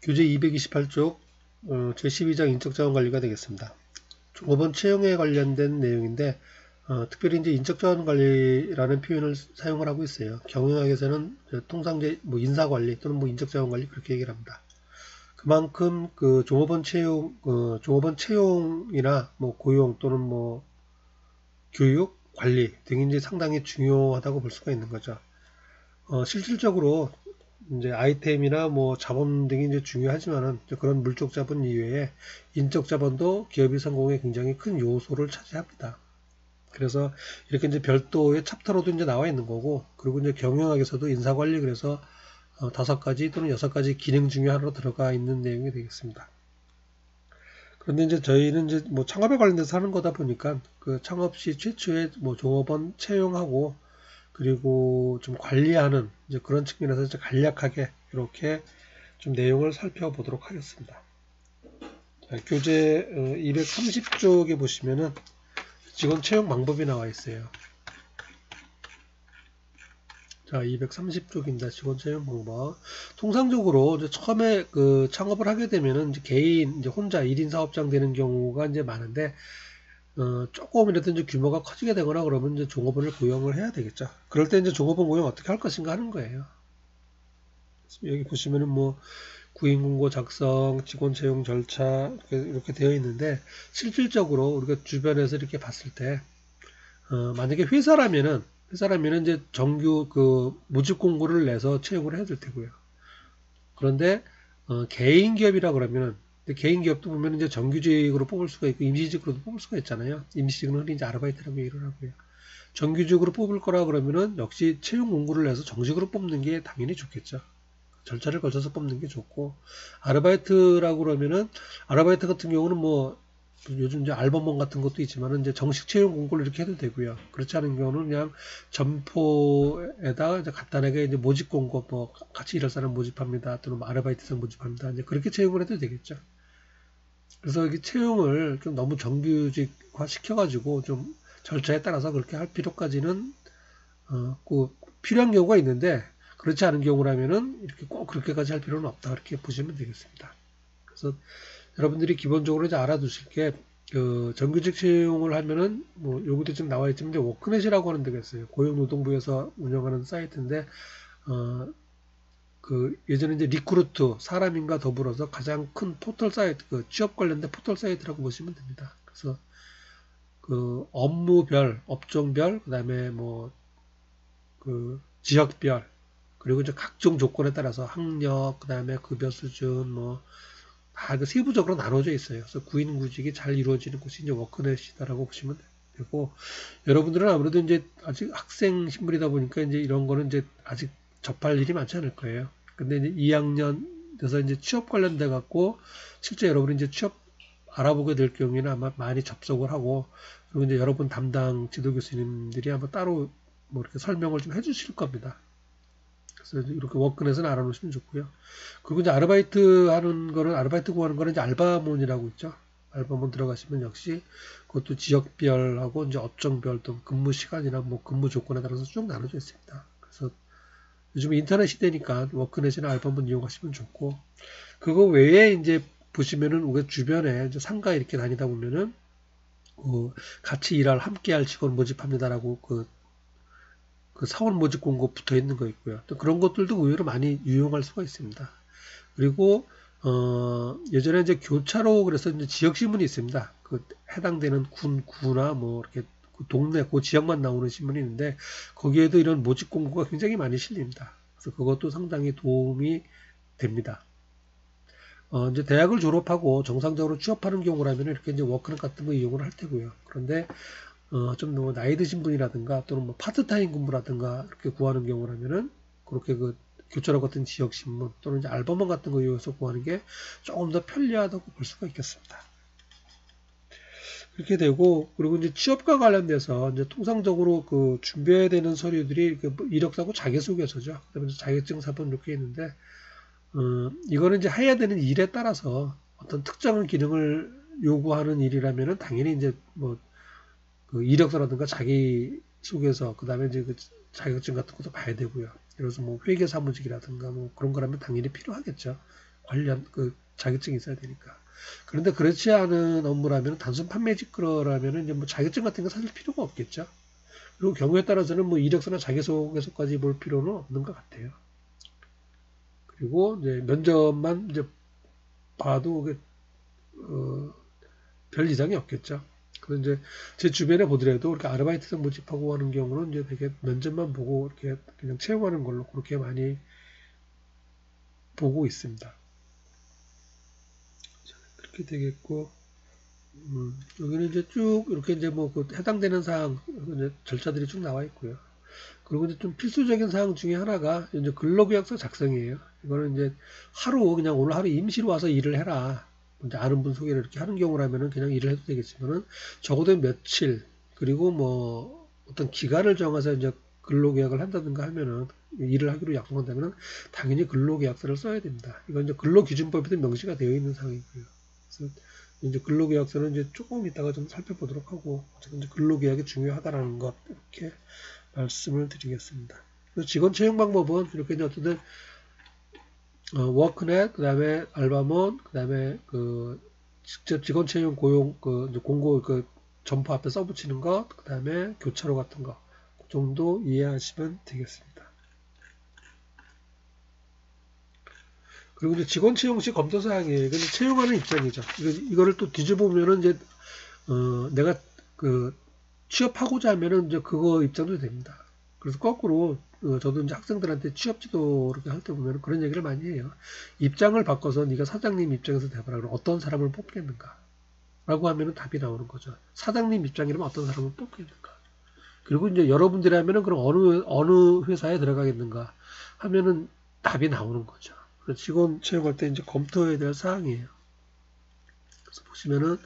교재 228쪽 제12장 인적자원 관리가 되겠습니다. 종업원 채용에 관련된 내용인데 특별히 이제 인적자원 관리라는 표현을 사용을 하고 있어요. 경영학에서는 통상 인사관리 또는 인적자원 관리 그렇게 얘기를 합니다. 그만큼 그 종업원 채용이나 고용 또는 교육 관리 등이 이제 상당히 중요하다고 볼 수가 있는 거죠. 실질적으로 이제 아이템이나 자본 등이 이제 중요하지만은 그런 물적 자본 이외에 인적 자본도 기업의 성공에 굉장히 큰 요소를 차지합니다. 그래서 이렇게 이제 별도의 챕터로도 이제 나와 있는 거고, 그리고 이제 경영학에서도 인사관리 그래서 5가지 또는 6가지 기능 중에 하나로 들어가 있는 내용이 되겠습니다. 그런데 이제 저희는 이제 창업에 관련돼서 하는 거다 보니까 그 창업 시 최초에 종업원 채용하고 그리고 좀 관리하는 이제 그런 측면에서 이제 간략하게 이렇게 좀 내용을 살펴보도록 하겠습니다. 자, 교재 230쪽에 보시면은 직원 채용 방법이 나와 있어요. 자, 230쪽입니다. 직원 채용 방법. 통상적으로 이제 처음에 그 창업을 하게 되면은 이제 개인 이제 혼자 1인 사업장 되는 경우가 이제 많은데 조금이라도 이제 규모가 커지게 되거나 그러면 이제 종업원을 고용을 해야 되겠죠. 그럴 때 이제 종업원 고용 어떻게 할 것인가 하는 거예요. 여기 보시면은 구인 공고 작성, 직원 채용 절차 이렇게 되어 있는데 실질적으로 우리가 주변에서 이렇게 봤을 때 만약에 회사라면은 이제 정규 그 모집 공고를 내서 채용을 해야 될 테고요. 그런데 개인 기업이라 그러면은 개인 기업도 보면 이제 정규직으로 뽑을 수가 있고 임시직으로도 뽑을 수가 있잖아요. 임시직은 흔히 이제 아르바이트라고 얘기를 하고요. 정규직으로 뽑을 거라 그러면은 역시 채용 공고를 내서 정식으로 뽑는 게 당연히 좋겠죠. 절차를 거쳐서 뽑는 게 좋고, 아르바이트라고 그러면은 아르바이트 같은 경우는 요즘 이제 알범몬 같은 것도 있지만은 이제 정식 채용 공고를 이렇게 해도 되고요. 그렇지 않은 경우는 그냥 점포에다가 이제 간단하게 이제 모집 공고 같이 일할 사람 모집합니다. 또는 아르바이트생 모집합니다. 이제 그렇게 채용을 해도 되겠죠. 그래서 이 채용을 좀 너무 정규직화 시켜가지고 좀 절차에 따라서 그렇게 할 필요까지는 꼭 필요한 경우가 있는데 그렇지 않은 경우라면은 이렇게 꼭 그렇게까지 할 필요는 없다. 그렇게 보시면 되겠습니다. 그래서 여러분들이 기본적으로 이제 알아두실 게, 정규직 채용을 하면은, 여기도 지금 나와 있지만, 워크넷이라고 하는 데가 있어요. 고용노동부에서 운영하는 사이트인데, 예전에 이제 리크루트, 사람인과 더불어서 가장 큰 포털 사이트, 취업 관련된 포털 사이트라고 보시면 됩니다. 그래서, 업무별, 업종별, 그 다음에 지역별, 그리고 이제 각종 조건에 따라서 학력, 그 다음에 급여 수준, 다 세부적으로 나눠져 있어요. 그래서 구인구직이 잘 이루어지는 곳이 이제 워크넷이다라고 보시면 되고, 여러분들은 아무래도 이제 아직 학생 신분이다 보니까 이제 이런 거는 이제 아직 접할 일이 많지 않을 거예요. 근데 이제 2학년 돼서 이제 취업 관련돼 갖고 실제 여러분이 이제 취업 알아보게 될 경우에는 아마 많이 접속을 하고, 그리고 이제 여러분 담당 지도 교수님들이 아마 따로 이렇게 설명을 좀 해주실 겁니다. 그래서 이렇게 워크넷은 알아놓으시면 좋고요. 그리고 이제 아르바이트 구하는 거는 이제 알바몬이라고 있죠. 알바몬 들어가시면 역시 그것도 지역별하고 이제 업종별 또 근무 시간이나 근무 조건에 따라서 쭉 나눠져 있습니다. 그래서 요즘 인터넷 시대니까 워크넷이나 알바몬 이용하시면 좋고, 그거 외에 이제 보시면은 우리 주변에 이제 상가 이렇게 다니다 보면은 같이 함께할 직원 모집합니다라고 그 사원 모집 공고 붙어 있는 거 있고요. 또 그런 것들도 의외로 많이 유용할 수가 있습니다. 그리고 예전에 이제 교차로 그래서 이제 지역 신문이 있습니다. 해당되는 구나 이렇게 동네 그 지역만 나오는 신문이 있는데 거기에도 이런 모집 공고가 굉장히 많이 실립니다. 그래서 그것도 상당히 도움이 됩니다. 이제 대학을 졸업하고 정상적으로 취업하는 경우라면 이렇게 이제 워크넷 같은 거 이용을 할 테고요. 그런데 좀 너무 나이 드신 분이라든가 또는 파트타임 근무라든가 이렇게 구하는 경우라면은 그렇게 교차로 같은 지역 신문 또는 이제 알버몬 같은 거 이용해서 구하는 게 조금 더 편리하다고 볼 수가 있겠습니다. 그렇게 되고, 그리고 이제 취업과 관련돼서 이제 통상적으로 준비해야 되는 서류들이 이력서고 자기소개서죠. 그다음에 자격증 사본 이렇게 있는데, 이거는 이제 해야 되는 일에 따라서 어떤 특정한 기능을 요구하는 일이라면은 당연히 이제 이력서라든가 자기소개서, 그 다음에 이제 자격증 같은 것도 봐야 되고요. 그래서 회계사무직이라든가 그런 거라면 당연히 필요하겠죠. 관련 그 자격증이 있어야 되니까. 그런데 그렇지 않은 업무라면 단순 판매 직거래라면 이제 뭐 자격증 같은 거 사실 필요가 없겠죠. 그리고 경우에 따라서는 뭐 이력서나 자기소개서까지 볼 필요는 없는 것 같아요. 그리고 이제 면접만 이제 봐도 별 이상이 없겠죠. 그런데 이제 제 주변에 보더라도 이렇게 아르바이트생 모집하고 하는 경우는 이제 되게 면접만 보고 이렇게 그냥 채용하는 걸로 그렇게 많이 보고 있습니다. 그렇게 되겠고, 여기는 이제 쭉 이렇게 이제 뭐 그 해당되는 사항 이제 절차들이 쭉 나와 있고요. 그리고 이제 좀 필수적인 사항 중에 하나가 이제 근로계약서 작성이에요. 이거는 이제 하루 그냥 오늘 하루 임시로 와서 일을 해라. 이제 아는 분 소개를 이렇게 하는 경우라면은 그냥 일을 해도 되겠지만은 적어도 며칠 그리고 뭐 어떤 기간을 정해서 이제 근로계약을 한다든가 하면은 일을 하기로 약속한다면은 당연히 근로계약서를 써야 됩니다. 이건 이제 근로기준법에도 명시가 되어 있는 사항이고요. 그래서 이제 근로계약서는 이제 조금 이따가 좀 살펴보도록 하고 어쨌든 이제 근로계약이 중요하다라는 것 이렇게 말씀을 드리겠습니다. 그래서 직원 채용 방법은 이렇게 이제 어쨌든 워크넷, 그 다음에 알바몬, 그 다음에 그 직접 직원 채용 고용 그 공고 그 점포 앞에 써붙이는 것, 그 다음에 교차로 같은 거, 그 정도 이해하시면 되겠습니다. 그리고 이제 직원 채용 시 검토 사항이에요. 이건 채용하는 입장이죠. 이거를 또 뒤져보면은 이제 내가 그 취업하고자 하면은 이제 그거 입장도 됩니다. 그래서 거꾸로 저도 이제 학생들한테 취업 지도 이렇게 할 때 보면 그런 얘기를 많이 해요. 입장을 바꿔서 네가 사장님 입장에서 대봐라. 그럼 어떤 사람을 뽑겠는가? 라고 하면은 답이 나오는 거죠. 사장님 입장이라면 어떤 사람을 뽑겠는가? 그리고 이제 여러분들이라면은 그럼 어느 회사에 들어가겠는가? 하면은 답이 나오는 거죠. 직원 채용할 때 이제 검토해야 될 사항이에요. 그래서 보시면은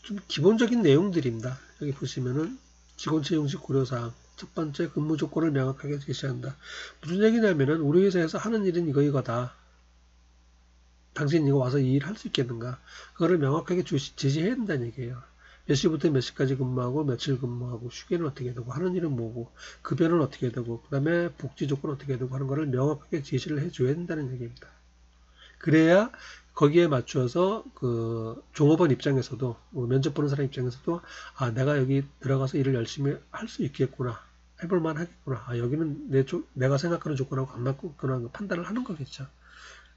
좀 기본적인 내용들입니다. 여기 보시면은 직원 채용 시 고려사항. 첫 번째, 근무 조건을 명확하게 제시한다. 무슨 얘기냐면은 우리 회사에서 하는 일은 이거다. 당신 이거 와서 이 일 할 수 있겠는가? 그거를 명확하게 제시해야 된다는 얘기예요. 몇 시부터 몇 시까지 근무하고 며칠 근무하고 휴게는 어떻게 되고 하는 일은 뭐고 급여는 어떻게 되고 그 다음에 복지 조건 어떻게 되고 하는 거를 명확하게 제시를 해줘야 된다는 얘기입니다. 그래야 거기에 맞춰서 그 종업원 입장에서도 면접 보는 사람 입장에서도 아 내가 여기 들어가서 일을 열심히 할 수 있겠구나 해볼만 하겠구나 아 여기는 내가 생각하는 조건하고 안 맞겠구나 판단을 하는 거겠죠.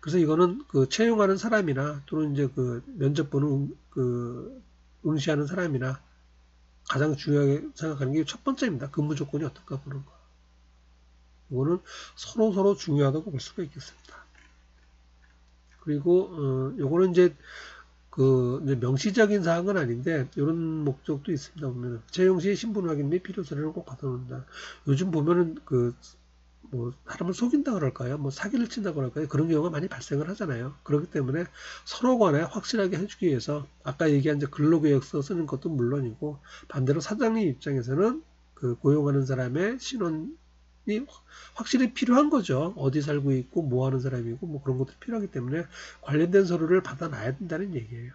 그래서 이거는 그 채용하는 사람이나 또는 이제 그 면접 보는 그 응시하는 사람이나 가장 중요하게 생각하는 게 첫 번째입니다. 근무 조건이 어떨까 보는 거. 이거는 서로 중요하다고 볼 수가 있겠습니다. 그리고 요거는 이제 이제 명시적인 사항은 아닌데 이런 목적도 있습니다. 보면은 채용 시 신분 확인 및 필요 서류를 꼭 받아놓는다. 요즘 보면은 뭐 사람을 속인다 그럴까요? 뭐 사기를 친다 그럴까요? 그런 경우가 많이 발생을 하잖아요. 그렇기 때문에 서로 간에 확실하게 해주기 위해서 아까 얘기한 이제 근로계약서 쓰는 것도 물론이고 반대로 사장님 입장에서는 그 고용하는 사람의 신원이 확실히 필요한 거죠. 어디 살고 있고 뭐 하는 사람이고 뭐 그런 것도 필요하기 때문에 관련된 서류를 받아놔야 된다는 얘기예요.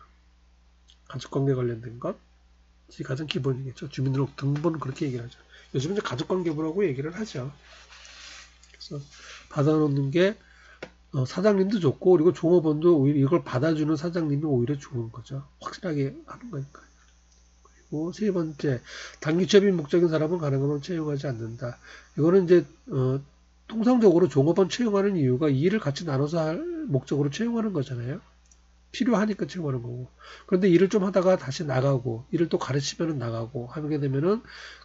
가족관계 관련된 것이 가장 기본이겠죠. 주민등록 등본은 그렇게 얘기를 하죠. 요즘은 이제 가족관계부라고 얘기를 하죠. 그래서 받아놓는 게 사장님도 좋고 그리고 종업원도 오히려 이걸 받아주는 사장님이 오히려 좋은 거죠. 확실하게 하는 거니까요. 그리고 세 번째, 단기 취업이 목적인 사람은 가능하면 채용하지 않는다. 이거는 이제 통상적으로 종업원 채용하는 이유가 이 일을 같이 나눠서 할 목적으로 채용하는 거잖아요. 필요하니까 채용하는 거고. 그런데 일을 좀 하다가 다시 나가고 일을 또 가르치면 나가고 하게 되면은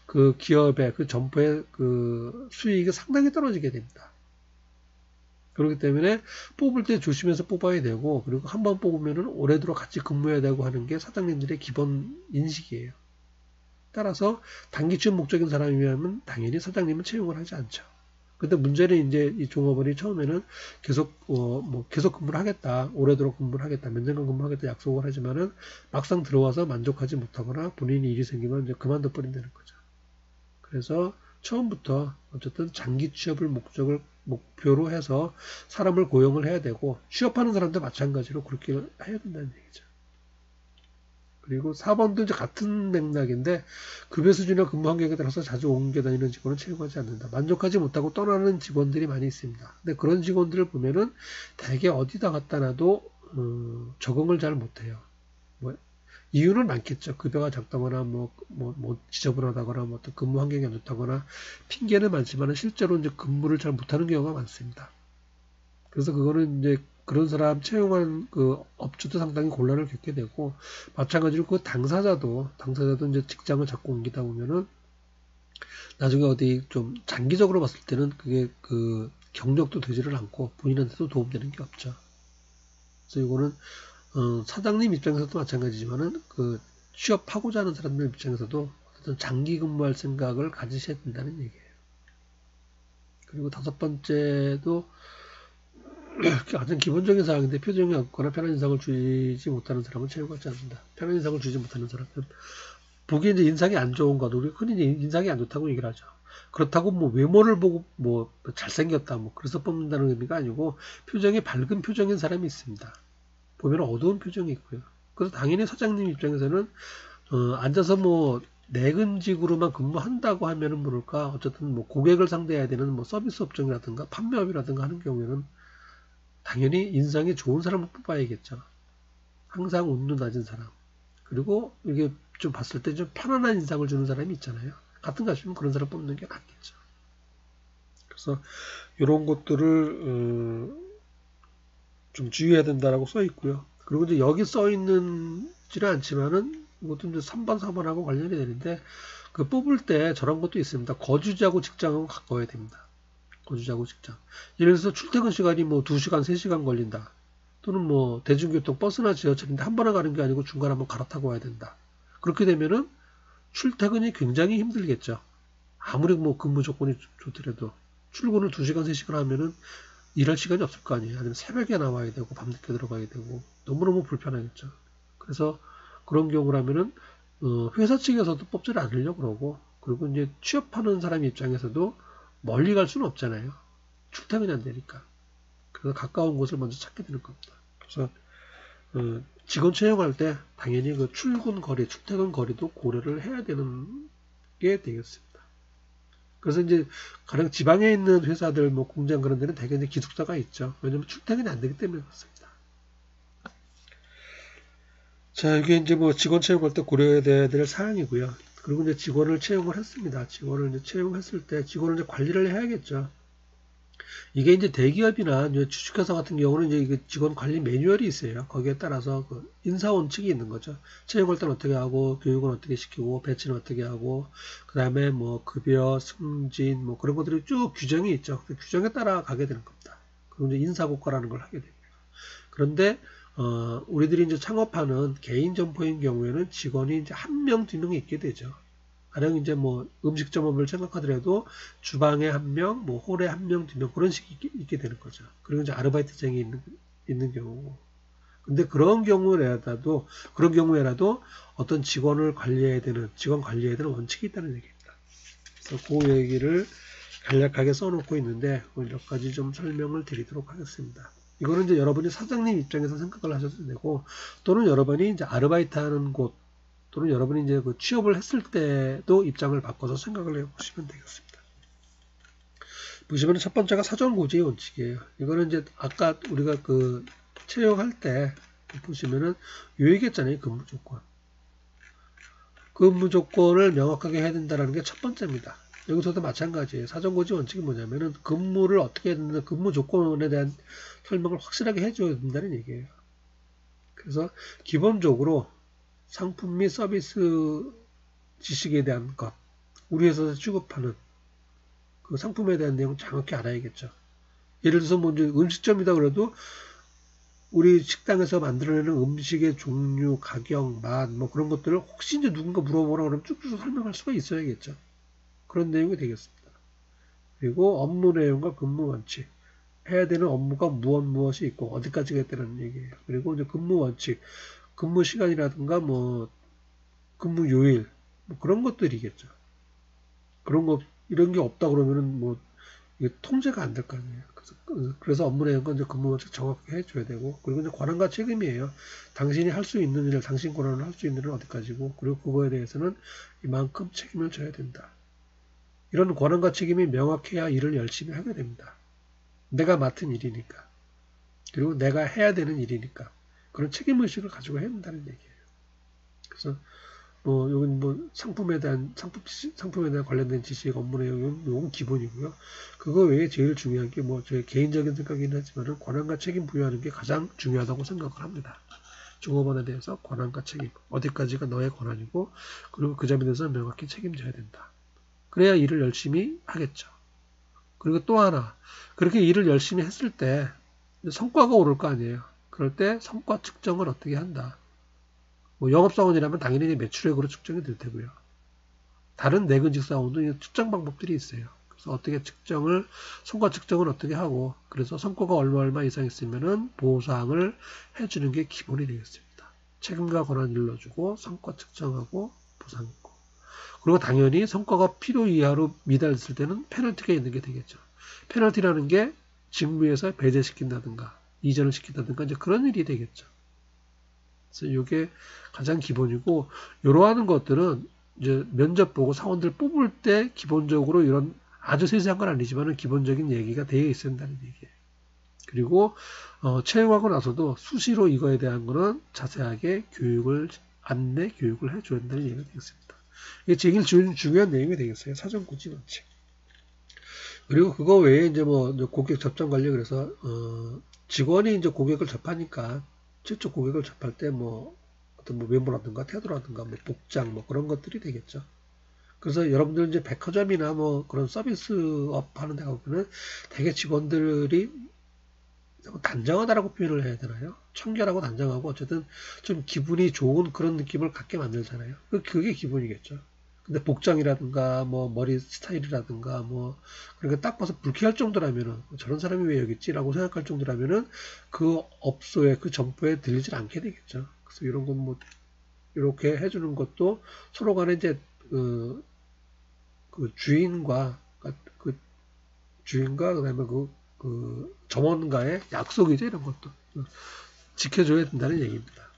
그 기업의 그 점포의 그 수익이 상당히 떨어지게 됩니다. 그렇기 때문에 뽑을 때 조심해서 뽑아야 되고 그리고 한번 뽑으면은 오래도록 같이 근무해야 되고 하는 게 사장님들의 기본 인식이에요. 따라서 단기 취업 목적인 사람이면 당연히 사장님은 채용을 하지 않죠. 근데 문제는 이제 이 종업원이 처음에는 계속 계속 근무를 하겠다, 오래도록 근무를 하겠다, 몇 년간 근무하겠다 약속을 하지만은 막상 들어와서 만족하지 못하거나 본인이 일이 생기면 이제 그만둬 버린다는 거죠. 그래서 처음부터 어쨌든 장기 취업을 목표로 해서 사람을 고용을 해야 되고 취업하는 사람도 마찬가지로 그렇게 해야 된다는 얘기죠. 그리고 4번도 이제 같은 맥락인데 급여 수준이나 근무 환경에 따라서 자주 옮겨 다니는 직원은 채용하지 않는다. 만족하지 못하고 떠나는 직원들이 많이 있습니다. 근데 그런 직원들을 보면은 대개 어디다 갖다 놔도 적응을 잘 못해요. 뭐 이유는 많겠죠. 급여가 작다거나 뭐 지저분하다거나 뭐 또 근무 환경이 안 좋다거나 핑계는 많지만 실제로 이제 근무를 잘 못하는 경우가 많습니다. 그래서 그거는 이제 그런 사람 채용한 그 업주도 상당히 곤란을 겪게 되고, 마찬가지로 그 당사자도 이제 직장을 자꾸 옮기다 보면은 나중에 어디 좀 장기적으로 봤을 때는 그게 그 경력도 되지를 않고 본인한테도 도움되는 게 없죠. 그래서 이거는 사장님 입장에서도 마찬가지지만은 그 취업하고자 하는 사람들 입장에서도 어떤 장기 근무할 생각을 가지셔야 된다는 얘기예요. 그리고 다섯 번째도 가장 기본적인 사항인데, 표정이 없거나 편한 인상을 주지 못하는 사람은 채용하지 않는다. 편한 인상을 주지 못하는 사람은 보기에 이제 인상이 안 좋은 것, 우리 흔히 인상이 안 좋다고 얘기를 하죠. 그렇다고 뭐 외모를 보고 뭐 잘생겼다 뭐 그래서 뽑는다는 의미가 아니고, 표정이 밝은 표정인 사람이 있습니다. 보면 어두운 표정이 있고요. 그래서 당연히 사장님 입장에서는 앉아서 뭐 내근직으로만 근무한다고 하면은 모를까, 어쨌든 뭐 고객을 상대해야 되는 뭐 서비스 업종이라든가 판매업이라든가 하는 경우에는 당연히 인상이 좋은 사람을 뽑아야겠죠. 항상 운도 낮은 사람. 그리고 이게 좀 봤을 때 좀 편안한 인상을 주는 사람이 있잖아요. 같은 가시면 그런 사람 뽑는 게 낫겠죠. 그래서 이런 것들을 좀 주의해야 된다라고 써 있고요. 그리고 이제 여기 써 있는지는 않지만은 이것도 이제 3번, 4번하고 관련이 되는데, 그 뽑을 때 저런 것도 있습니다. 거주지하고 직장은 가까워야 됩니다. 거주자고 직장. 예를 들어서 출퇴근 시간이 뭐 2시간, 3시간 걸린다. 또는 뭐 대중교통 버스나 지하철인데 한 번에 가는 게 아니고 중간에 한번 갈아타고 와야 된다. 그렇게 되면은 출퇴근이 굉장히 힘들겠죠. 아무리 뭐 근무 조건이 좋더라도 출근을 2시간, 3시간 하면은 일할 시간이 없을 거 아니에요. 아니면 새벽에 나와야 되고 밤늦게 들어가야 되고 너무너무 불편하겠죠. 그래서 그런 경우라면은 회사 측에서도 뽑지를 않으려고 그러고, 그리고 이제 취업하는 사람 입장에서도 멀리 갈 수는 없잖아요. 출퇴근이 안 되니까. 그래서 가까운 곳을 먼저 찾게 되는 겁니다. 그래서 직원 채용할 때 당연히 그 출근 거리, 출퇴근 거리도 고려를 해야 되는 게 되겠습니다. 그래서 이제 가령 지방에 있는 회사들, 뭐 공장 그런 데는 대개 이제 기숙사가 있죠. 왜냐면 출퇴근이 안 되기 때문에 그렇습니다. 자, 이게 이제 뭐 직원 채용할 때 고려해야 될 사항이고요. 그리고 이제 직원을 채용을 했습니다. 직원을 이제 채용했을 때 직원을 이제 관리를 해야겠죠. 이게 이제 대기업이나 이제 주식회사 같은 경우는 이제 직원 관리 매뉴얼이 있어요. 거기에 따라서 그 인사 원칙이 있는 거죠. 채용할 때는 어떻게 하고, 교육은 어떻게 시키고, 배치는 어떻게 하고, 그 다음에 뭐 급여, 승진, 뭐 그런 것들이 쭉 규정이 있죠. 그 규정에 따라 가게 되는 겁니다. 그리고 이제 인사고과라는 걸 하게 됩니다. 그런데 우리들이 이제 창업하는 개인 점포인 경우에는 직원이 이제 한 명, 두 명이 있게 되죠. 가령 이제 뭐 음식점업을 생각하더라도 주방에 한 명, 뭐 홀에 한 명, 두 명 그런 식이 있게 되는 거죠. 그리고 이제 아르바이트생이 있는 경우고. 근데 그런 경우에라도 어떤 직원 관리해야 되는 원칙이 있다는 얘기입니다. 그래서 그 얘기를 간략하게 써놓고 있는데 몇 가지 좀 설명을 드리도록 하겠습니다. 이거는 이제 여러분이 사장님 입장에서 생각을 하셔도 되고, 또는 여러분이 이제 아르바이트 하는 곳, 또는 여러분이 이제 그 취업을 했을 때도 입장을 바꿔서 생각을 해보시면 되겠습니다. 보시면 첫 번째가 사전 고지의 원칙이에요. 이거는 이제 아까 우리가 그 채용할 때 보시면은 요 얘기했잖아요. 근무 조건. 근무 조건을 명확하게 해야 된다는 게 첫 번째입니다. 여기서도 마찬가지예요. 사전 고지 원칙이 뭐냐면은 근무를 어떻게 해야 된다, 근무 조건에 대한 설명을 확실하게 해줘야 된다는 얘기예요. 그래서 기본적으로 상품 및 서비스 지식에 대한 것, 우리 회사에서 취급하는 그 상품에 대한 내용 정확히 알아야겠죠. 예를 들어서 뭐 이제 음식점이다 그래도 우리 식당에서 만들어내는 음식의 종류, 가격, 맛, 뭐 그런 것들을 혹시 이제 누군가 물어보라 그러면 쭉쭉 설명할 수가 있어야겠죠. 그런 내용이 되겠습니다. 그리고 업무 내용과 근무 원칙, 해야 되는 업무가 무엇이 있고 어디까지가 있다는 얘기예요. 그리고 이제 근무 원칙, 근무 시간이라든가 뭐 근무 요일, 뭐 그런 것들이겠죠. 그런 거 이런 게 없다 그러면은 뭐 이게 통제가 안 될 거 아니에요. 그래서 업무 내용은 이제 근무원칙 정확하게 해줘야 되고, 그리고 이제 권한과 책임이에요. 당신이 할 수 있는 일을, 당신 권한을 할 수 있는 일은 어디까지고, 그리고 그거에 대해서는 이만큼 책임을 져야 된다. 이런 권한과 책임이 명확해야 일을 열심히 하게 됩니다. 내가 맡은 일이니까. 그리고 내가 해야 되는 일이니까. 그런 책임의식을 가지고 해야 된다는 얘기예요. 그래서 여긴 상품에 대한 관련된 지식, 업무 내용, 요건 기본이고요. 그거 외에 제일 중요한 게 제 개인적인 생각이긴 하지만은 권한과 책임 부여하는 게 가장 중요하다고 생각을 합니다. 종업원에 대해서 권한과 책임, 어디까지가 너의 권한이고, 그리고 그 점에 대해서 명확히 책임져야 된다. 그래야 일을 열심히 하겠죠. 그리고 또 하나, 그렇게 일을 열심히 했을 때 성과가 오를 거 아니에요. 그럴 때 성과 측정을 어떻게 한다. 영업사원이라면 당연히 매출액으로 측정이 될 테고요. 다른 내근직 사원도 측정 방법들이 있어요. 그래서 어떻게 성과 측정을 어떻게 하고, 그래서 성과가 얼마 이상 있으면은 보상을 해주는 게 기본이 되겠습니다. 책임과 권한 일러주고, 성과 측정하고, 보상있고. 그리고 당연히 성과가 필요 이하로 미달했을 때는 페널티가 있는 게 되겠죠. 페널티라는 게 직무에서 배제시킨다든가, 이전을 시킨다든가, 이제 그런 일이 되겠죠. 그래서 이게 가장 기본이고, 이러한 것들은 이제 면접 보고 사원들 뽑을 때 기본적으로 이런 아주 세세한 건 아니지만 기본적인 얘기가 되어 있어야 한다는 얘기예요. 그리고 채용하고 나서도 수시로 이거에 대한 거는 자세하게 안내 교육을 해줘야 한다는 얘기가 되겠습니다. 이게 제일 중요한 내용이 되겠어요. 사전 고지 원칙. 그리고 그거 외에 이제 고객 접점 관리, 그래서 직원이 이제 고객을 접하니까 실제 고객을 접할 때 어떤 외모라든가 태도라든가 복장 그런 것들이 되겠죠. 그래서 여러분들 이제 백화점이나 그런 서비스업 하는 데 가보면은 되게 직원들이 단정하다라고 표현을 해야 되나요? 청결하고 단정하고 어쨌든 좀 기분이 좋은 그런 느낌을 갖게 만들잖아요. 그게 기본이겠죠. 근데 복장이라든가 머리 스타일이라든가 그러니까 딱 봐서 불쾌할 정도라면은 저런 사람이 왜 여기 있지라고 생각할 정도라면은 그 업소에 그 점포에 들리질 않게 되겠죠. 그래서 이런 건 이렇게 해주는 것도 서로 간에 이제 그 주인과 그다음에 그 점원과의 약속이죠. 이런 것도 지켜줘야 된다는 얘기입니다.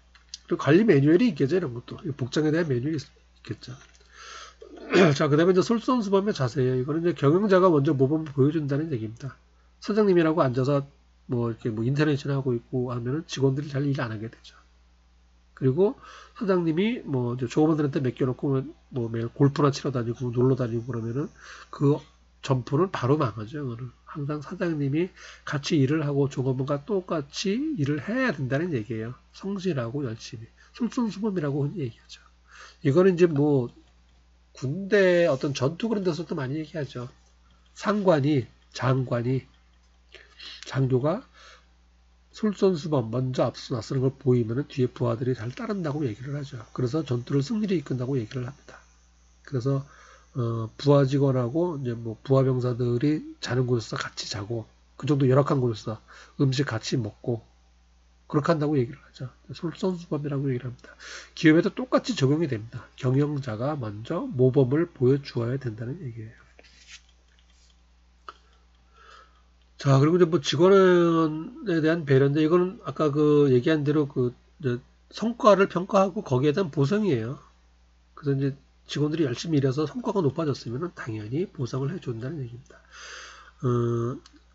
그리고 관리 매뉴얼이 있겠죠. 이런 것도 복장에 대한 매뉴얼이 있겠죠. 자, 그 다음에 이제 솔선수범의 자세예요. 이거는 이제 경영자가 먼저 모범을 보여준다는 얘기입니다. 사장님이라고 앉아서 이렇게 인터넷이나 하고 있고 하면은 직원들이 잘 일 안 하게 되죠. 그리고 사장님이 이제 조업원들한테 맡겨놓고 매일 골프나 치러 다니고 놀러 다니고 그러면은 그 점포는 바로 망하죠. 항상 사장님이 같이 일을 하고 조업원과 똑같이 일을 해야 된다는 얘기예요. 성실하고 열심히. 솔선수범이라고 흔히 얘기하죠. 이거는 이제 군대 어떤 전투 그런 데서도 많이 얘기하죠. 상관이, 장관이, 장교가 솔선수범, 먼저 앞서 나서는 걸 보이면 뒤에 부하들이 잘 따른다고 얘기를 하죠. 그래서 전투를 승리로 이끈다고 얘기를 합니다. 그래서 부하 직원하고 이제 부하 병사들이 자는 곳에서 같이 자고, 그 정도 열악한 곳에서 음식 같이 먹고 그렇게 한다고 얘기를 하죠. 솔선수범이라고 얘기를 합니다. 기업에도 똑같이 적용이 됩니다. 경영자가 먼저 모범을 보여주어야 된다는 얘기예요. 자, 그리고 이제 직원에 대한 배려인데, 이거는 아까 얘기한 대로 이제 성과를 평가하고 거기에 대한 보상이에요. 그래서 이제 직원들이 열심히 일해서 성과가 높아졌으면 당연히 보상을 해준다는 얘기입니다.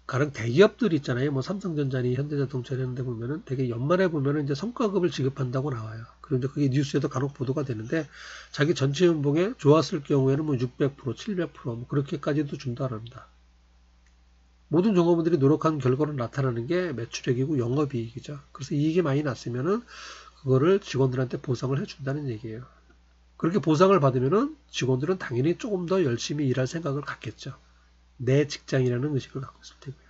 가령 대기업들 있잖아요. 삼성전자니 현대자동차 이런 데 보면은 되게 연말에 보면은 이제 성과급을 지급한다고 나와요. 그런데 그게 뉴스에도 간혹 보도가 되는데, 자기 전체 연봉에 좋았을 경우에는 600%, 700% 그렇게까지도 준다고 합니다. 모든 종업원들이 노력한 결과로 나타나는 게 매출액이고 영업이익이죠. 그래서 이익이 많이 났으면은 그거를 직원들한테 보상을 해준다는 얘기예요. 그렇게 보상을 받으면은 직원들은 당연히 조금 더 열심히 일할 생각을 갖겠죠. 내 직장이라는 의식을 갖고 있을 테고요.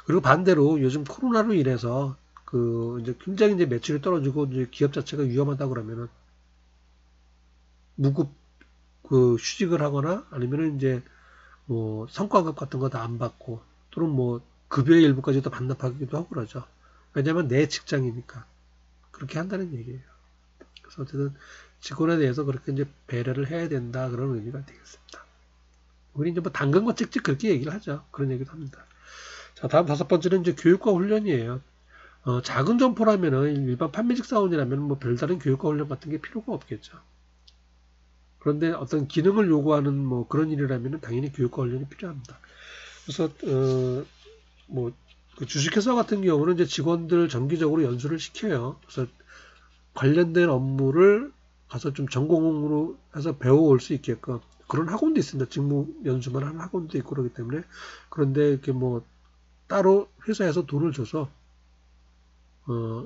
그리고 반대로 요즘 코로나로 인해서 이제 굉장히 이제 매출이 떨어지고 이제 기업 자체가 위험하다 그러면은 무급 휴직을 하거나 아니면은 이제 성과급 같은 거 다 안 받고 또는 급여의 일부까지도 반납하기도 하고 그러죠. 왜냐하면 내 직장이니까 그렇게 한다는 얘기예요. 그래서 어쨌든 직원에 대해서 그렇게 이제 배려를 해야 된다 그런 의미가 되겠습니다. 우리 이제 뭐 당근 거 찍찍 그렇게 얘기를 하죠. 그런 얘기도 합니다. 자, 다음 5번째는 이제 교육과 훈련이에요. 작은 점포라면은 일반 판매직 사원이라면 뭐 별다른 교육과 훈련 같은 게 필요가 없겠죠. 그런데 어떤 기능을 요구하는 뭐 그런 일이라면은 당연히 교육과 훈련이 필요합니다. 그래서 뭐 그 주식회사 같은 경우는 이제 직원들 정기적으로 연수를 시켜요. 그래서 관련된 업무를 가서 좀 전공으로 해서 배워올 수 있게끔 그런 학원도 있습니다. 직무 연수만 하는 학원도 있고 그러기 때문에. 그런데 이렇게 뭐 따로 회사에서 돈을 줘서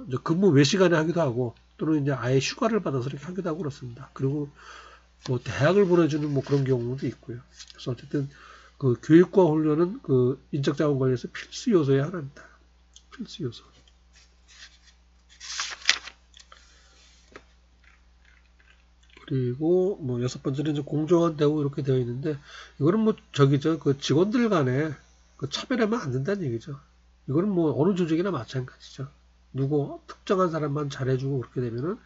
이제 근무 외 시간에 하기도 하고 또는 이제 아예 휴가를 받아서 이렇게 하기도 하고 그렇습니다. 그리고 뭐 대학을 보내주는 뭐 그런 경우도 있고요. 그래서 어쨌든 그 교육과 훈련은 그 인적자원 관리에서 필수 요소의 하나입니다. 필수 요소. 그리고 뭐 6번째는 이제 공정한 대우 이렇게 되어 있는데 이거는 뭐 저기죠 그 직원들 간에 그 차별하면 안 된다는 얘기죠. 이거는 뭐 어느 조직이나 마찬가지죠. 누구 특정한 사람만 잘해주고 그렇게 되면은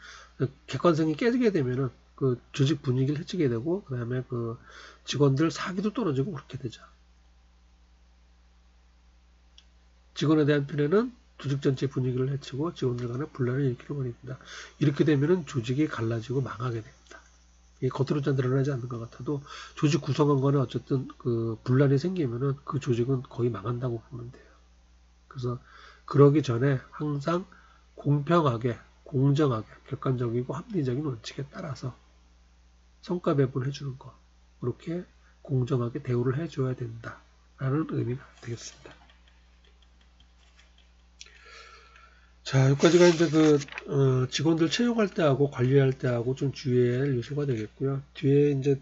객관성이 깨지게 되면은 그 조직 분위기를 해치게 되고 그다음에 그 직원들 사기도 떨어지고 그렇게 되죠. 직원에 대한 편에는 조직 전체 분위기를 해치고 직원들 간에 분란을 일으키는 것입니다. 이렇게 되면은 조직이 갈라지고 망하게 됩니다. 이게 겉으로 잘 드러나지 않는 것 같아도 조직 구성원간에 어쨌든 그 분란이 생기면은 그 조직은 거의 망한다고 보면 돼요. 그래서 그러기 전에 항상 공평하게, 공정하게, 객관적이고 합리적인 원칙에 따라서 성과 배분을 해주는 것, 그렇게 공정하게 대우를 해줘야 된다라는 의미가 되겠습니다. 자, 여기까지가 이제 직원들 채용할 때 하고 관리할 때 하고 좀 주의해야 할 요소가 되겠고요. 뒤에 이제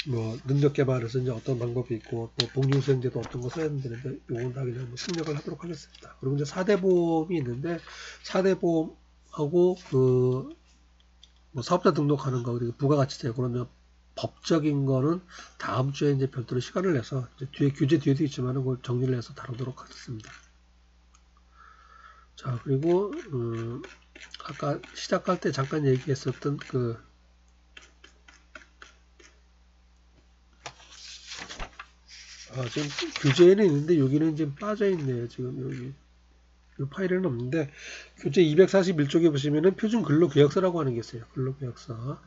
뭐 능력 개발에서 이제 어떤 방법이 있고 또 복리후생제도 어떤 거 써야 되는데 요건 다 그냥 뭐 생략을 하도록 하겠습니다. 그리고 이제 4대 보험이 있는데 4대 보험하고 뭐 사업자 등록하는 거 그리고 부가가치세 그러면 법적인 거는 다음 주에 이제 별도로 시간을 내서 이제 뒤에 교재 뒤에도 있지만은 그걸 정리를 해서 다루도록 하겠습니다. 자, 그리고 아까 시작할 때 잠깐 얘기했었던 지금 교재에는 있는데 여기는 지금 빠져 있네요. 지금 여기 이 파일에는 없는데 교재 241쪽에 보시면은 표준 근로계약서라고 하는 게 있어요. 근로계약서.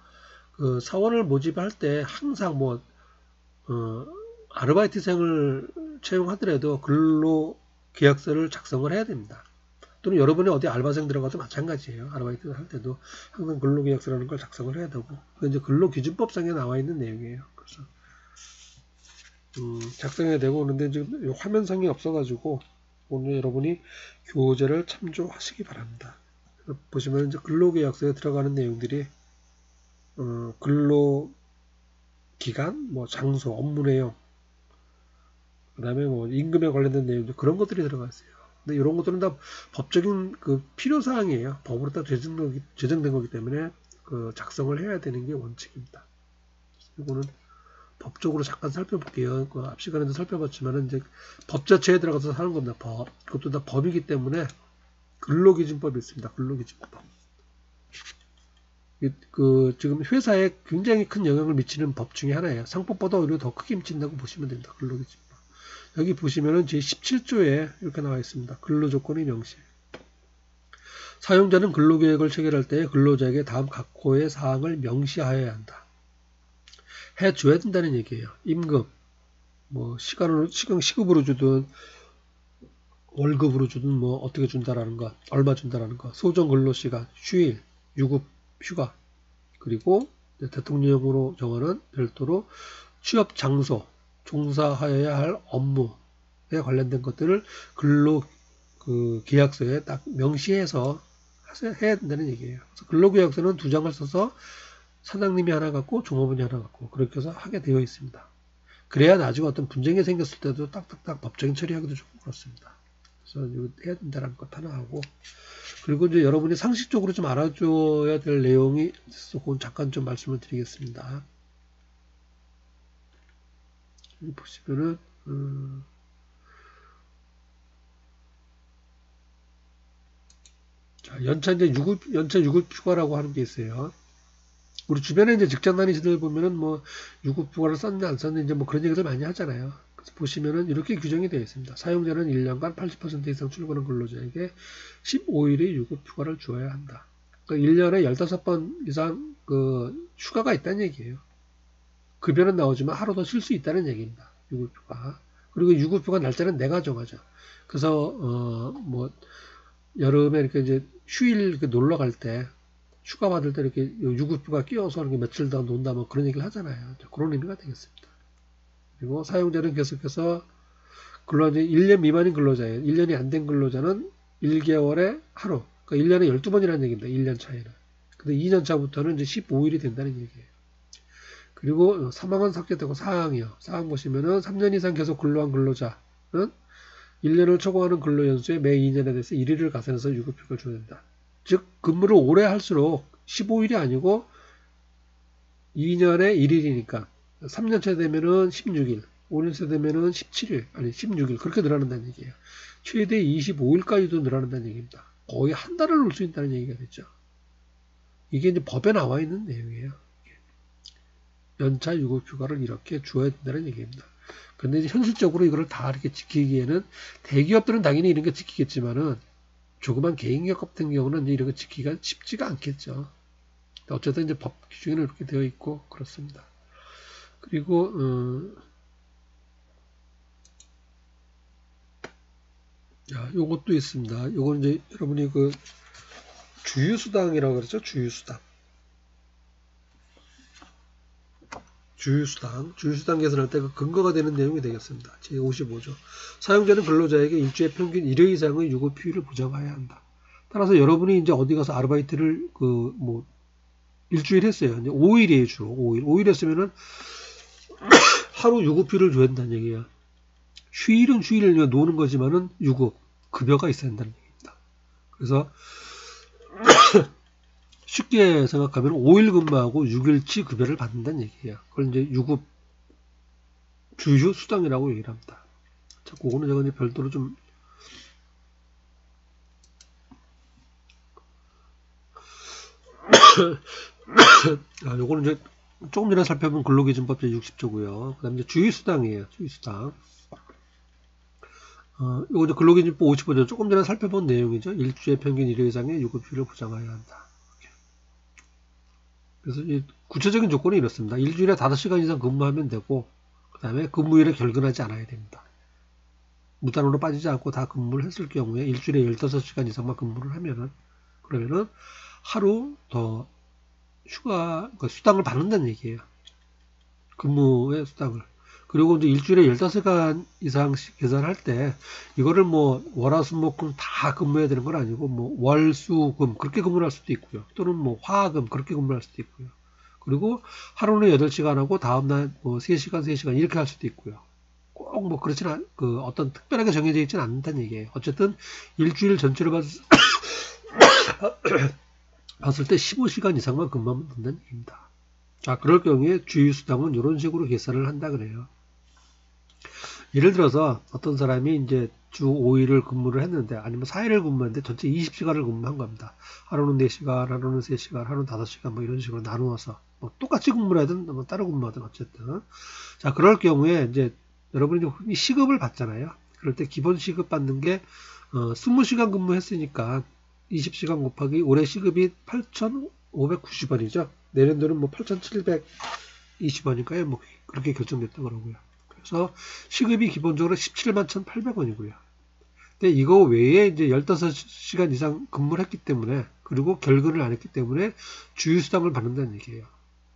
그 사원을 모집할 때 항상 뭐 아르바이트생을 채용하더라도 근로계약서를 작성을 해야 됩니다. 또는 여러분이 어디 알바생 들어가도 마찬가지예요. 아르바이트 할 때도 항상 근로계약서라는 걸 작성을 해야 되고 그게 이제 근로기준법상에 나와 있는 내용이에요. 그래서 작성해야 되고 그런데 지금 화면상이 없어가지고 오늘 여러분이 교재를 참조하시기 바랍니다. 보시면 이제 근로계약서에 들어가는 내용들이 근로기간, 뭐 장소, 업무 내용, 그 다음에 뭐 임금에 관련된 내용들 그런 것들이 들어가 있어요. 근데 이런 것들은 다 법적인 그 필요사항이에요. 법으로 딱 제정된 거기 때문에 그 작성을 해야 되는 게 원칙입니다. 이거는 법적으로 잠깐 살펴볼게요. 그 앞 시간에도 살펴봤지만은 이제 법 자체에 들어가서 하는 겁니다. 법. 그것도 다 법이기 때문에 근로기준법이 있습니다. 근로기준법. 지금 회사에 굉장히 큰 영향을 미치는 법 중에 하나예요. 상법보다 오히려 더 크게 미친다고 보시면 됩니다. 근로기준법. 여기 보시면은 제17조에 이렇게 나와 있습니다. 근로조건의 명시. 사용자는 근로계획을 체결할 때 근로자에게 다음 각호의 사항을 명시하여야 한다. 해줘야 된다는 얘기예요. 임금, 뭐 시급으로 주든 월급으로 주든 뭐 어떻게 준다라는 거, 얼마 준다라는 거, 소정 근로시간, 휴일, 유급, 휴가, 그리고 대통령으로 정하는 별도로 취업 장소, 종사하여야 할 업무에 관련된 것들을 근로 계약서에 딱 명시해서 해야 된다는 얘기예요. 그래서 근로계약서는 2장을 써서 사장님이 하나 갖고 종업원이 하나 갖고 그렇게 해서 하게 되어 있습니다. 그래야 나중에 어떤 분쟁이 생겼을 때도 딱딱딱 법적인 처리하기도 좋고 그렇습니다. 그래서 이거 해야 된다는 것 하나 하고 그리고 이제 여러분이 상식적으로 좀 알아줘야 될 내용이 있어서 그건 잠깐 좀 말씀을 드리겠습니다. 여기 보시면은 자, 연차 유급 휴가라고 하는 게 있어요. 우리 주변에 이제 직장 다니시들 보면은 뭐 유급휴가를 썼는지 안 썼는지 이제 뭐 그런 얘기들 많이 하잖아요. 그래서 보시면은 이렇게 규정이 되어 있습니다. 사용자는 1년간 80% 이상 출근한 근로자에게 15일의 유급휴가를 주어야 한다. 그러니까 1년에 15번 이상 그 휴가가 있다는 얘기예요. 급여는 나오지만 하루 더 쉴 수 있다는 얘기입니다. 유급휴가. 그리고 유급휴가 날짜는 내가 정하죠. 그래서 뭐 여름에 이렇게 이제 휴일 놀러 갈 때 휴가 받을 때 이렇게 유급휴가 끼워서 이렇게 며칠 더 논다 뭐 그런 얘기를 하잖아요. 그런 의미가 되겠습니다. 그리고 사용자는 계속해서 근로자 1년 미만인 근로자예요. 1년이 안 된 근로자는 1개월에 하루. 그러니까 1년에 12번이라는 얘기입니다. 1년 차에는. 근데 2년 차부터는 이제 15일이 된다는 얘기예요. 그리고 사망은 삭제되고 사항이요. 사항 보시면은 3년 이상 계속 근로한 근로자는 1년을 초과하는 근로연수에 매 2년에 대해서 1일을 가산해서 유급휴가를 줘야 된다. 즉 근무를 오래 할수록 15일이 아니고 2년에 1일이니까 3년차 되면은 16일, 5년차 되면은 17일, 아니 16일 그렇게 늘어난다는 얘기예요. 최대 25일까지도 늘어난다는 얘기입니다. 거의 한 달을 놀 수 있다는 얘기가 됐죠. 이게 이제 법에 나와 있는 내용이에요. 연차 유급휴가를 이렇게 주어야 된다는 얘기입니다. 근데 이제 현실적으로 이걸 다 이렇게 지키기에는 대기업들은 당연히 이런 게 지키겠지만은 조그만 개인기업 같은 경우는 이제 이런 거 지키기가 쉽지가 않겠죠. 어쨌든 이제 법 규정에는 이렇게 되어 있고 그렇습니다. 그리고 요것도 있습니다. 요건 이제 여러분이 그 주휴수당이라고 그러죠. 주휴수당 계산할 때 그 근거가 되는 내용이 되겠습니다. 제55조. 사용자는 근로자에게 일주일 평균 1회 이상의 유급휴일을 보장해야 한다. 따라서 여러분이 이제 어디 가서 아르바이트를 뭐 일주일 했어요. 이제 5일이에요, 주로. 5일 했으면은 하루 유급휴일을 줘야 된다는 얘기예요. 휴일은 휴일을 노는 거지만은 유급, 급여가 있어야 한다는 얘기입니다. 그래서 쉽게 생각하면 5일 근무하고 6일치 급여를 받는다는 얘기예요. 그걸 이제 유급 주휴 수당이라고 얘기를 합니다. 자, 그거는 제가 이제 별도로 좀 요거는 이제 조금 전에 살펴본 근로기준법 제60조고요. 그 다음에 이제 주휴수당이에요. 주휴수당. 요거 이제 근로기준법 55조 조금 전에 살펴본 내용이죠. 일주일 평균 1회 이상의 유급휴일을 보장해야 한다. 그래서 구체적인 조건이 이렇습니다. 일주일에 5시간 이상 근무하면 되고, 그 다음에 근무일에 결근하지 않아야 됩니다. 무단으로 빠지지 않고 다 근무를 했을 경우에 일주일에 15시간 이상만 근무를 하면은, 그러면은 하루 더 휴가, 수당을 받는다는 얘기예요. 근무의 수당을. 그리고 이제 일주일에 15시간 이상씩 계산할 때, 이거를 뭐, 월화수목금 다 근무해야 되는 건 아니고, 뭐, 월, 수, 금, 그렇게 근무를 할 수도 있고요. 또는 뭐, 화, 금, 그렇게 근무를 할 수도 있고요. 그리고 하루는 8시간 하고, 다음날 뭐, 3시간, 3시간, 이렇게 할 수도 있고요. 꼭 뭐, 그렇지는, 어떤 특별하게 정해져 있지는 않다는 얘기예요. 어쨌든, 일주일 전체로 봤을 때 15시간 이상만 근무하면 된다는 얘기입니다. 자, 그럴 경우에 주휴수당은 이런 식으로 계산을 한다 그래요. 예를 들어서 어떤 사람이 이제 주 5일을 근무를 했는데 아니면 4일을 근무했는데 전체 20시간을 근무한 겁니다. 하루는 4시간, 하루는 3시간, 하루는 5시간 뭐 이런 식으로 나누어서 뭐 똑같이 근무를 하든 뭐 따로 근무하든 어쨌든 자 그럴 경우에 이제 여러분이 흔히 시급을 받잖아요. 그럴 때 기본 시급 받는 게 20시간 근무했으니까 20시간 곱하기 올해 시급이 8,590원이죠. 내년도는 뭐 8,720원이니까요. 뭐 그렇게 결정됐다 그러고요. 그래서 시급이 기본적으로 17만 1,800원이고요. 근데 이거 외에 이제 15시간 이상 근무를 했기 때문에 그리고 결근을 안 했기 때문에 주휴수당을 받는다는 얘기예요.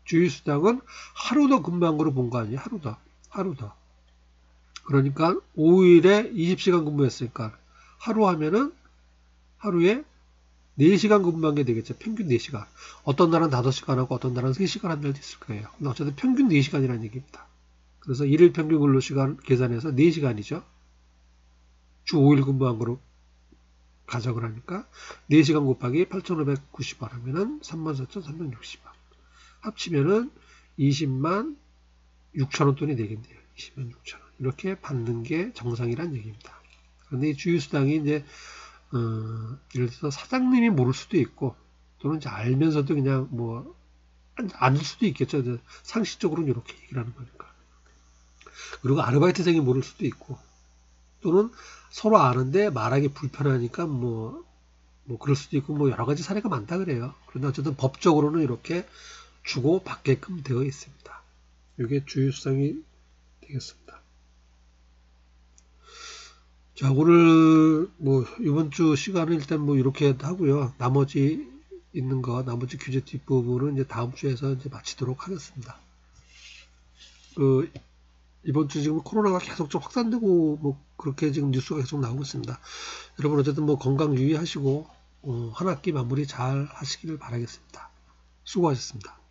주휴수당은 하루 더 근무한 거로 본 거 아니에요? 하루 더. 그러니까 5일에 20시간 근무했으니까 하루 하면은 하루에 4시간 근무한 게 되겠죠. 평균 4시간. 어떤 날은 5시간 하고 어떤 날은 3시간 한 날도 있을 거예요. 근데 어쨌든 평균 4시간이라는 얘기입니다. 그래서 1일 평균 근로시간 계산해서 4시간이죠. 주 5일 근무한 거로 가정을 하니까 4시간 곱하기 8,590원 하면은 34,360원. 합치면은 20만 6천원 돈이 되겠네요. 20만 6천원. 이렇게 받는 게 정상이란 얘기입니다. 그런데 이 주휴수당이 이제 예를 들어서 사장님이 모를 수도 있고 또는 이제 알면서도 그냥 뭐 아닐 수도 있겠죠. 상식적으로는 이렇게 얘기를 하는 거니까. 그리고 아르바이트생이 모를 수도 있고, 또는 서로 아는데 말하기 불편하니까 뭐 그럴 수도 있고, 뭐 여러 가지 사례가 많다 그래요. 그런데 어쨌든 법적으로는 이렇게 주고 받게끔 되어 있습니다. 이게 주의사항이 되겠습니다. 자, 오늘 뭐 이번 주 시간은 일단 뭐 이렇게 하고요. 나머지 있는 거, 나머지 규제 뒷부분은 이제 다음 주에서 이제 마치도록 하겠습니다. 이번 주 지금 코로나가 계속 좀 확산되고 뭐 그렇게 지금 뉴스가 계속 나오고 있습니다. 여러분 어쨌든 뭐 건강 유의하시고 한 학기 마무리 잘 하시기를 바라겠습니다. 수고하셨습니다.